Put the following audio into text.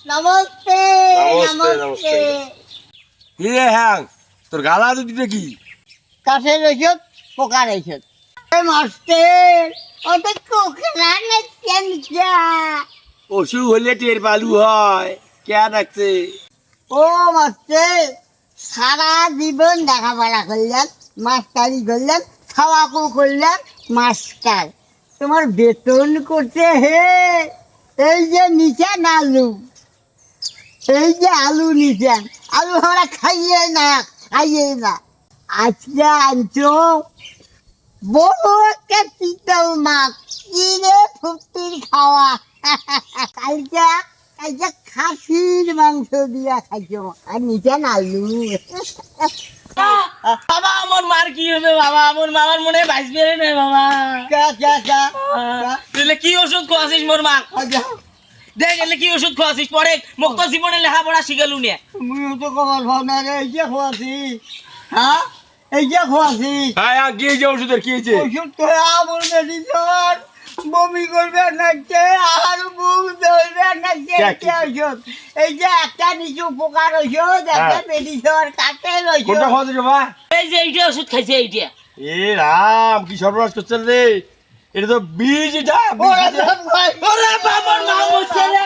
নমস্তে নমস্তে, নমস্তে কি রে হ্যাঁ তোর গালা দুটিতে কি কাছের ঔষধ পোকার ঔষধ মাস্টার অত কোকড়া না কেনটা অসুখ হলে টের পালু হয় কে ডাকছে ও মাস্টার সারা জীবন লেখাপড়া করলাম মাস্টারি করলাম খাওয়াকু করলাম মাস্টার তোমার বেতন করতে হে এই যে নিচেন আলু এই যে আলু নিচেন আলু আমরা খাইয়ে না আজকে আনছো বড় একটা চিতল মাছ কিনে ফুটির খাওয়া কালকে কালকে খাসির মাংস দিয়া খাইছো আর নিচেন আলু বাবা আমার মার কি হবে বাবা আমার মামার মনে বাঁচবে না বাবা তুই কি ওষুধ খাওয়াছিস মোর মা দেখ এলে কি ওষুধ খাওয়াছিস পরে মুক্ত জীবনে লেখাপড়া শিখালু নিয়ে মুইও তো কমাল ভাব না রে এই যে খোয়াছি হ্যাঁ এই যে খোয়াছি হ্যাঁ হ্যাঁ কি হয়েছে ওষুধের কি হয়েছে ওষুধ তো আমার মেডিসিন বমি করবে নাচছে আর মুখ ধরবে নাচছে ওষুধ এই যে একটা নিচু উপকার ওষুধ একটা মেডিসিন কাটের ওষুধ কোনটা খাওয়া দিল বা এই যে এইটা ওষুধ খাইছে এইটা এ রাম কি সর্বনাশ করছেন রে এটা তো বীজ এটা ওরে বাবা ওরে বাবার মা বলছে রে